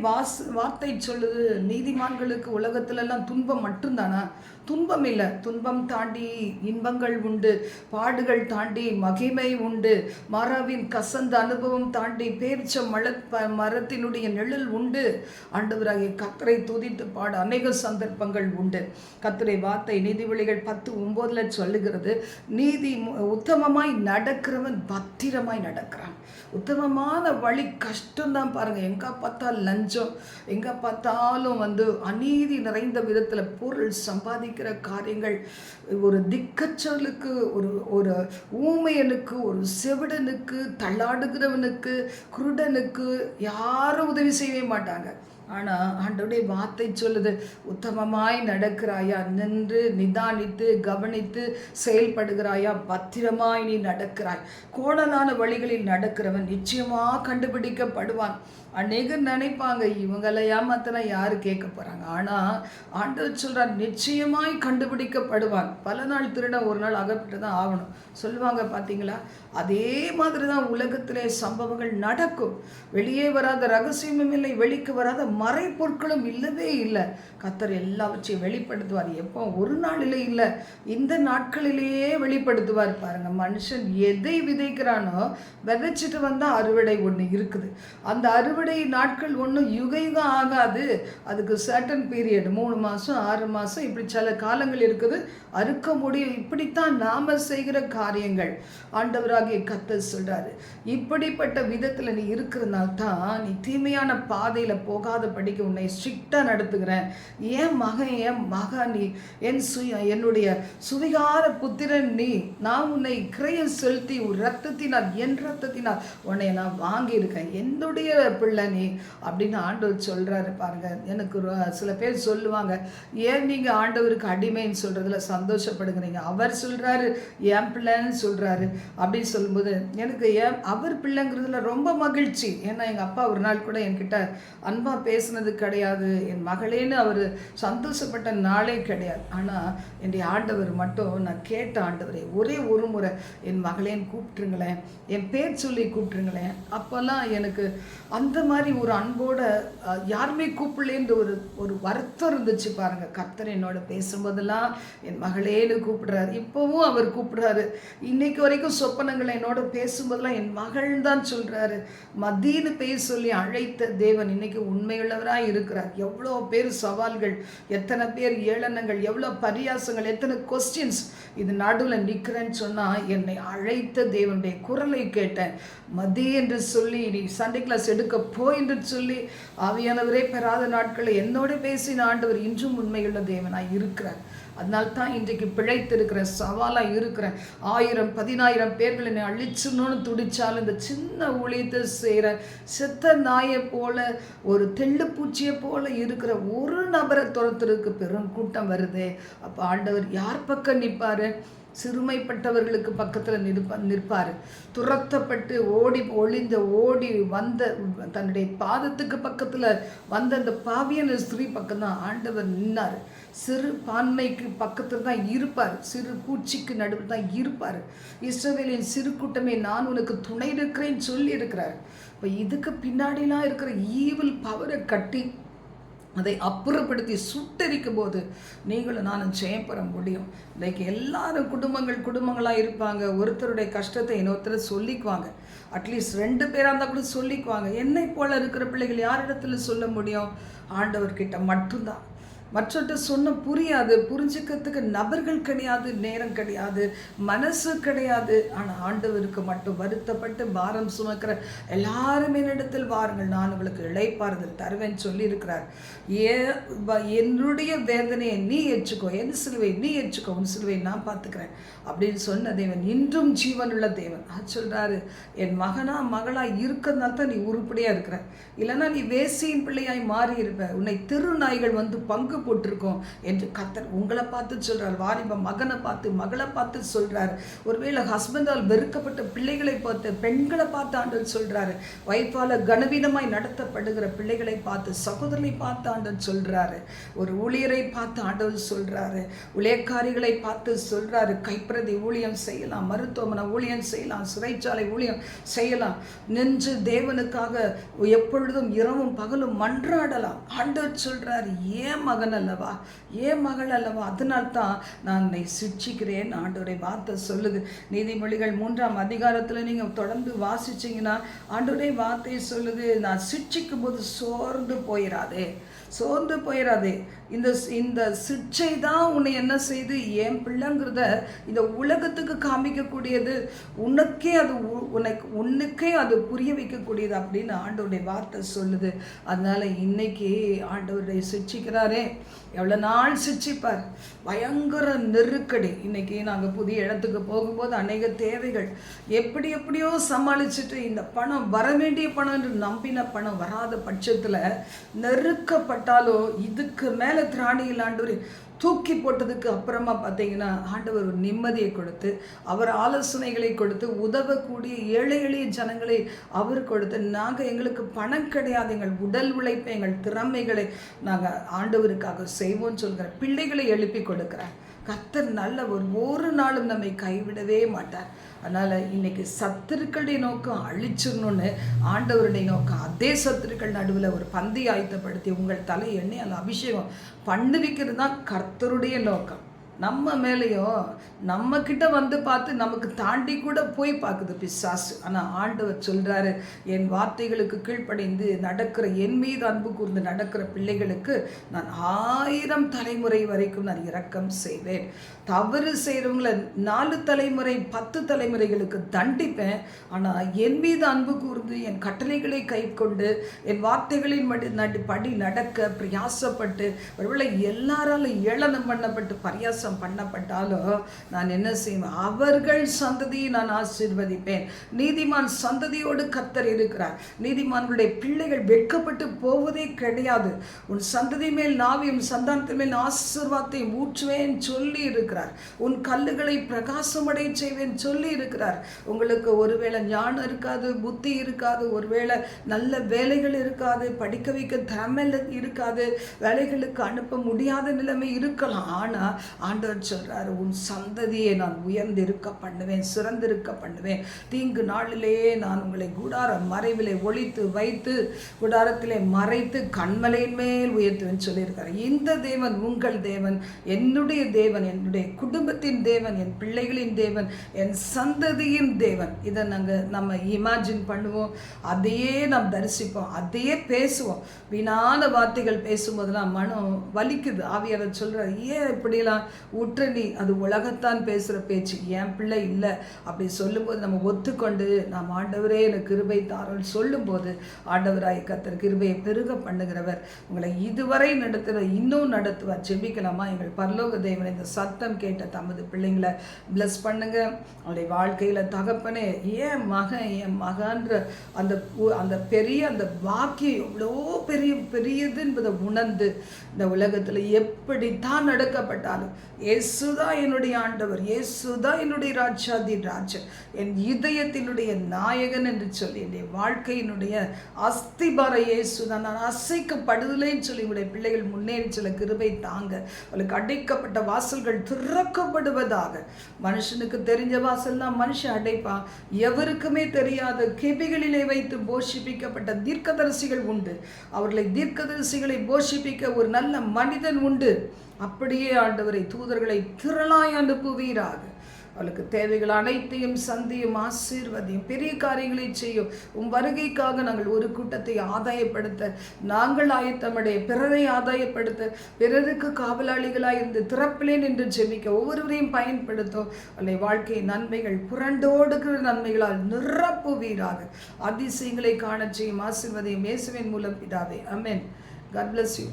வார்த்தை சொல்லுது, நீதிமான்களுக்கு உலகத்திலெல்லாம் துன்பம் மட்டும்தானா? துன்பம் இல்லை, துன்பம் தாண்டி இன்பங்கள் உண்டு, பாடுகள் தாண்டி மகிமை உண்டு, மரவின் கசந்த அனுபவம் தாண்டி பேரிச்ச மரத்தினுடைய நிழல் உண்டு. ஆண்டவராகிய கர்த்தரை துதித்து பாட அநேக சந்தர்ப்பங்கள் உண்டு. கர்த்தருடைய வார்த்தை நீதிமொழிகள் 10:9 சொல்லுகிறது, நீதி உத்தமமாய் நடக்கிறவன் பத்திரமாய் நடக்கிறான். உத்தமமான வழி கஷ்டம்தான் பாருங்கள். எங்கே பார்த்தாலும் லஞ்சம், எங்கே பார்த்தாலும் அநீதி நிறைந்த விதத்தில் பொருள் சம்பாதிக்கிற காரியங்கள். ஒரு திக்கச்சலுக்கு, ஒரு ஊமையனுக்கு, ஒரு செவிடனுக்கு, தள்ளாடுகிறவனுக்கு, குருடனுக்கு யாரும் உதவி செய்யவே மாட்டாங்க. ஆனால் ஆண்டவருடைய வார்த்தை சொல்லுது, உத்தமமாய் நடக்கிறாயா, நின்று நிதானித்து கவனித்து செயல்படுகிறாயா, பத்திரமாய் நீ நடக்கிறாய். கோணலான வழிகளில் நடக்கிறவன் நிச்சயமாக கண்டுபிடிக்கப்படுவான். அநேகர் நினைப்பாங்க, இவங்களை ஏமாத்தினா யாரு கேட்க போகிறாங்க. ஆனால் ஆண்டவர் சொல்கிறார், நிச்சயமாய் கண்டுபிடிக்கப்படுவான். பல நாள் திருடன் ஒரு நாள் அகப்பட்டு தான் ஆகணும் சொல்லுவாங்க பார்த்தீங்களா? அதே மாதிரி தான் உலகத்திலே சம்பவங்கள் நடக்கும். வெளியே வராத ரகசியமும் இல்லை, வெளிக்கு வராத மறைப்பொருட்களும் இல்லவே இல்லை. கர்த்தர் எல்லாவற்றையும் வெளிப்படுத்துவார். எப்போ? ஒரு நாளிலே இல்லை, இந்த நாட்களிலேயே வெளிப்படுத்துவார். பாருங்கள், மனுஷன் எதை விதைக்கிறானோ விதைச்சிட்டு வந்தால் அறுவடை ஒன்று இருக்குது. அந்த அறுவடை நாட்கள் ஒன்றும் யுகம் ஆகாது. அதுக்கு சர்டன் பீரியட், 3 மாதம் 6 மாதம் இப்படி சில காலங்கள் இருக்குது, அறுக்க முடியும். இப்படித்தான் நாம் செய்கிற காரியங்கள். ஆண்டவராகிய கர்த்தர் சொல்கிறாரு, இப்படிப்பட்ட விதத்தில் நீ இருக்கிறதுனால தான் நீ தீமையான பாதையில் போகாத படிக்க உன்னை ஸ்ட்ரிக்டாக நடத்துகிறேன். என் மகன் நீ, என்னுடைய சுவிகார புத்திரன் நீ. நான் உன்னை கிரயம் செலுத்தி ரத்தத்தினால், என் ரத்தத்தினால் உன்னை நான் வாங்கியிருக்கேன், என்னுடைய பிள்ளை நீ அப்படின்னு ஆண்டவர் சொல்கிறாரு. பாருங்கள், எனக்கு சில பேர் சொல்லுவாங்க, ஏன் நீங்கள் ஆண்டவருக்கு அடிமைன்னு சொல்கிறதுல சந்தோஷப்படுகிறீங்க? அவர் சொல்கிறாரு என் பிள்ளைன்னு சொல்கிறாரு. அப்படின்னு சொல்லும்போது எனக்கு அவர் பிள்ளைங்கிறதுல ரொம்ப மகிழ்ச்சி. ஏன்னா எங்கள் அப்பா ஒரு நாள் கூட என்கிட்ட அன்பாக பேசுனது கிடையாது, என் மகளேன்னு அவர் சந்தோஷப்பட்ட நாளே கிடையாது. ஆனால் என்னுடைய ஆண்டவர் மட்டும், நான் கேட்ட ஆண்டவரை ஒரே ஒரு முறை என் மகளேன்னு கூப்பிட்டுருங்களேன், என் பேர் சொல்லி கூப்பிட்டுருங்களேன். அப்போல்லாம் எனக்கு அந்த மாதிரி ஒரு அன்போட யாருமே கூப்பிடலேன்ற ஒரு வருத்தம் இருந்துச்சு. பாருங்கள், கர்த்தர் என்னோட பேசும்போதெல்லாம் என் மகளேன்னு கூப்பிடுறாரு. இப்போவும் அவர் கூப்பிடுறாரு. இன்னைக்கு வரைக்கும் சொப்பனங்களை என்னோட பேசும்போதெல்லாம் என் மகள் தான் சொல்கிறாரு. மதின்னு பேர் சொல்லி அழைத்த தேவன் இன்னைக்கு உண்மையுள்ளவராக இருக்கிறார். எவ்வளோ பேர் சவால்கள், எத்தனை பேர் ஏளனங்கள், எவ்வளோ பரியாசங்கள், எத்தனை கொஸ்டின்ஸ். இது நடுவில் நிற்கிறேன்னு சொன்னால் என்னை அழைத்த தேவனுடைய குரலை கேட்டேன். மதி என்று சொல்லி, நீ சண்டே கிளாஸ் எடுக்க போய் என்று சொல்லி ஆவியானவரே பெறாத நாட்களை என்னோட பேசின ஆண்டவர் இன்றும் உண்மையுள்ள தேவனாய் இருக்கிறார். அதனால்தான் இன்றைக்கு பிழைத்திருக்கிறேன், சவாலாக இருக்கிறேன். 1000-10,000 பேர்கள் என்னை அழிச்சுன்னு துடிச்சாலும் இந்த சின்ன ஊழியத்தை செய்கிற செத்த நாயை போல, ஒரு தெள்ளுப்பூச்சியை போல இருக்கிற ஒரு நபரை துரத்துறதுக்கு பெரும் கூட்டம் வருது. அப்போ ஆண்டவர் யார் பக்கம் நிற்பார்? சிறுமைப்பட்டவர்களுக்கு பக்கத்தில் நிற்பார். துரத்தப்பட்டு ஓடி வந்த தன்னுடைய பாதத்துக்கு பக்கத்தில் வந்த அந்த பாவியான ஸ்திரீ பக்கம்தான் ஆண்டவர் நின்னார். சிறு பான்மைக்கு பக்கத்தில் தான் இருப்பார், சிறு பூச்சிக்கு நடுவில் தான் இருப்பார். இஸ்ரவேலின் சிறு கூட்டமே நான் உனக்கு துணை இருக்கிறேன்னு சொல்லி இருக்கிறார். இப்போ இதுக்கு பின்னாடிலாம் இருக்கிற ஈவில் பவரை கட்டி அதை அப்புறப்படுத்தி சுட்டரிக்கும் போது நீங்களும் நானும் ஜெயம் பெற முடியும். இன்றைக்கு எல்லாரும் குடும்பங்களாக இருப்பாங்க. ஒருத்தருடைய கஷ்டத்தை இன்னொருத்தர் சொல்லிக்குவாங்க. அட்லீஸ்ட் 2 பேராக இருந்தால் கூட சொல்லிக்குவாங்க. என்னை போல இருக்கிற பிள்ளைகள் யாரிடத்துல சொல்ல முடியும்? ஆண்டவர்கிட்ட மட்டும்தான். மற்றவர்கிட்ட சொன்ன புரியாது, புரிஞ்சுக்கிறதுக்கு நபர்கள் கிடையாது, நேரம் கிடையாது, மனசு கிடையாது. ஆனால் ஆண்டவருக்கு மட்டும் வருத்தப்பட்டு பாரம் சுமக்கிற எல்லாருமே இடத்தில் வாருங்கள், நான் உங்களுக்கு இளைப்பாறுதல் தருவேன்னு சொல்லியிருக்கிறார். என்னுடைய வேதனையை நீ ஏற்றுக்கோ, என் சிலுவை நீ ஏற்றுக்கோ, உன் சிலுவை நான் பார்த்துக்கிறேன் அப்படின்னு சொன்ன தேவன் இன்றும் ஜீவனுள்ள தேவன். சொல்கிறாரு, என் மகளா இருக்கிறதுனால தான் நீ உருப்படியாக இருக்கிற, இல்லைன்னா நீ வேசியின் பிள்ளையாய் மாறி இருப்ப, உன்னை திருநாய்கள் பங்கு போட்டிருக்கோம் என்று கர்த்தர் உங்களை பார்த்து சொல்கிறார். வாலிப மகனை பார்த்து மகளை பார்த்து சொல்கிறார். ஒருவேளை ஹஸ்பண்டால் வெறுக்கப்பட்ட பிள்ளைகளை பார்த்து பெண்களை பார்த்து ஆண்டவர் சொல்கிறாரு. வைஃபால் கனவீனமாய் நடத்தப்படுகிற பிள்ளைகளை பார்த்து, சகோதரனை பார்த்து ஆண்டவர் சொல்கிறாரு. ஒரு ஊழியரை பார்த்து ஆண்டவர் சொல்கிறாரு. ஊழியக்காரிகளை பார்த்து சொல்கிறாரு. கைப்பிரதி ஊழியம் செய்யலாம், மருத்துவமனை ஊழியம் செய்யலாம், சிறைச்சாலை ஊழியம் செய்யலாம், நின்று தேவனுக்காக எப்பொழுதும் இரவும் பகலும் மன்றாடலாம். ஆண்டவர் சொல்கிறாரு, ஏன் மகன் மகன் அல்லவா, ஏன் மகள் அல்லவா, அதனால்தான் நான் உன்னை சிட்சிக்கிறேன் ஆண்டவரை வார்த்தை சொல்லுது. நீதிமொழிகள் 3ஆம் அதிகாரத்தில் நீங்கள் தொடர்ந்து வாசிச்சிங்கன்னா ஆண்டவரே வார்த்தை சொல்லுது, நான் சிட்சிக்கும் போது சோர்ந்து போயிடாதே, சோர்ந்து போயிடாதே. இந்த சிட்சை தான் உன்னை என்ன செய்து என் பிள்ளைங்கிறத இந்த உலகத்துக்கு காமிக்கக்கூடியது, உனக்கே அது புரிய வைக்கக்கூடியது அப்படின்னு ஆண்டவருடைய வார்த்தை சொல்லுது. அதனால இன்னைக்கு ஆண்டவருடைய சிட்சிக்கிறாரே, எவ்வளோ நாள் சிட்சிப்பார், பயங்கர நெருக்கடி. இன்னைக்கு நாங்கள் புதிய இடத்துக்கு போகும்போது அநேக தேவைகள் எப்படியோ சமாளிச்சுட்டு இந்த பணம் வர வேண்டிய பணம் என்று நம்பின பணம் வராத பட்சத்தில் நெருக்கப்பட்டாலோ இதுக்கு மேலே திராணி இல்லாண்டவர் தூக்கி போட்டதுக்கு அப்புறமா பார்த்தீங்கன்னா ஆண்டவர் ஒரு நிம்மதியை கொடுத்து, அவர் ஆலோசனைகளை கொடுத்து, உதவக்கூடிய ஏழை எளிய ஜனங்களை அவர் கொடுத்து, நாங்கள் எங்களுக்கு பணம் கிடையாது, எங்கள் உடல் உழைப்பை எங்கள் திறமைகளை நாங்கள் ஆண்டவருக்காக செய்வோம்னு சொல்கிற பிள்ளைகளை எழுப்பி கொடுக்குறார். கர்த்தர் நல்லவர், ஒரு நாளும் நம்மை கைவிடவே மாட்டார். அதனால் இன்னைக்கு சத்துருக்களுடைய நோக்கம் அழிச்சிடணும்னு ஆண்டவருடைய நோக்கம். அதே சத்துருக்கள் நடுவில் ஒரு பந்தி ஆயத்தப்படுத்தி உங்கள் தலை எண்ணெயால் அபிஷேகம் பண்ணுவிக்கிறது தான் கர்த்தருடைய நோக்கம். நம்ம மேலேயும் நம்ம கிட்ட வந்து பார்த்து நமக்கு தாண்டி கூட போய் பார்க்குது பிசாசு. ஆனால் ஆண்டவர் சொல்கிறாரு, என் வார்த்தைகளுக்கு கீழ்ப்படைந்து நடக்கிற, என் மீது அன்பு கூர்ந்து நடக்கிற பிள்ளைகளுக்கு நான் 1000 தலைமுறை வரைக்கும் நான் இரக்கம் செய்வேன். தவறு செய்கிறவங்களை 4 தலைமுறை 10 தலைமுறைகளுக்கு தண்டிப்பேன். ஆனால் என் மீது அன்பு கூர்ந்து என் கட்டளைகளை கை கொண்டு என் வார்த்தைகளின் படி நடக்க பிரயாசப்பட்டு, ஒருவேளை எல்லாராலும் ஏளனம் பண்ணப்பட்டு பரியாசம் பண்ணப்பட்டாலும் நான் என்ன செய்வேன், அவர்கள் சந்ததியை நான் ஆசீர்வதிப்பேன். நீதிமான் சந்ததியோடு கர்த்தர் இருக்கிறார். நீதிமான்களுடைய பிள்ளைகள் வெட்கப்பட்டு போவதே கிடையாது. உன் சந்ததி மேல் நாவி உன் சந்தானத்தின் மேல் ஆசீர்வாதத்தை ஊற்றுவேன் சொல்லி இருக்கிறார். உன் கல்லுகளை பிரகாசமடை செய்வேன் சொல்லி இருக்கிறார். உங்களுக்கு ஒருவேளை ஞானம் இருக்காது, புத்தி இருக்காது, ஒருவேளை நல்ல வேலைகள் இருக்காது, படிக்க வைக்க திறமை இருக்காது, வேலைகளுக்கு அனுப்ப முடியாத நிலைமை இருக்கலாம். ஆனால் ஆண்டவர் சொல்றாரு, உன் சந்ததியை நான் உயர்ந்திருக்க பண்ணுவேன், சிறந்திருக்க பண்ணுவேன். தீங்கு நாளிலேயே நான் உங்களை கூடார மறைவிலே ஒளித்து வைத்து கூடாரத்திலே மறைத்து கண்மலையின் மேல் உயர்த்துவேன் சொல்லியிருக்காரு. இந்த தேவன் உங்கள் தேவன், என்னுடைய தேவன், என்னுடைய குடும்பத்தின் தேவன், என் பிள்ளைகளின் தேவன், என் சந்ததியின் தேவன். இதை நம்ம இமேஜின் பண்ணுவோம், அதையே நாம் தரிசிப்போம், அதையே பேசுவோம். வீணான வார்த்தைகள் பேசும்போதெல்லாம் மனம் வலிக்குது. ஆவியாளர் சொல்றாரு, ஏன் இப்படிலாம் உற்ற நீ, அது உலகத்தான் பேசுகிற பேச்சு, என் பிள்ளை இல்லை அப்படி சொல்லும்போது நம்ம ஒத்துக்கொண்டு நாம் ஆண்டவரே எனக்கு கிருபை தாரோன்னு சொல்லும்போது ஆண்டவராய் கர்த்தர் கிருபையை பெருக பண்ணுகிறவர். உங்களை இதுவரை நடத்துகிற இன்னும் நடத்துவார். ஜெபிக்கலாமா? எங்கள் பரலோக தேவனை இந்த சத்தம் கேட்ட தமது பிள்ளைங்களை பிளஸ் பண்ணுங்க. அவருடைய வாழ்க்கையில் தகப்பனே, என் மகன்ற அந்த பெரிய அந்த வாக்கியம் எவ்வளோ பெரியது என்பதை உணர்ந்து இந்த உலகத்தில் எப்படித்தான் நடக்கப்பட்டாலும் இயேசுதான் என்னுடைய ஆண்டவர், இயேசுதான் என்னுடைய ராஜாதி ராஜன், என் இதயத்தினுடைய நாயகன் என்று சொல்லி என்னுடைய வாழ்க்கையினுடைய அஸ்திபார இயேசுதான், நான் அசைக்கப்படுதலைன்னு சொல்லி உங்களுடைய பிள்ளைகள் முன்னேறி சில கிருபை தாங்க. அவளுக்கு அடைக்கப்பட்ட வாசல்கள் திறக்கப்படுவதாக. மனுஷனுக்கு தெரிஞ்ச வாசல்லாம் மனுஷன் அடைப்பான். எவருக்குமே தெரியாத கெபிகளிலே வைத்து போஷிப்பிக்கப்பட்ட தீர்க்கதரிசிகள் உண்டு. அவர்களை தீர்க்கதரிசிகளை போஷிப்பிக்க ஒரு நல்ல மனிதன் உண்டு. அப்படியே ஆண்டவரை தூதர்களை திரளாய் அனுப்புவீராக. அவளுக்கு தேவைகள் அனைத்தையும் சந்தியும் ஆசீர்வதியும் பெரிய காரியங்களை செய்யும். வருகைக்காக நாங்கள் ஒரு கூட்டத்தை ஆதாயப்படுத்த நாங்கள் ஆயத்தமடைய, பிறரை ஆதாயப்படுத்த, பிறருக்கு காவலாளிகளாய் இருந்து திறப்பிலே நின்று ஜெபிக்க ஒவ்வொருவரையும் பயன்படுத்தும். அவளை வாழ்க்கை நன்மைகள் புரண்டோடுகிற நன்மைகளால் நிரப்புவீராக. அதிசயங்களை காண செய்யும் ஆசீர்வதியும் இயேசுவின் மூலம் பிதாவே, ஆமென். God bless you.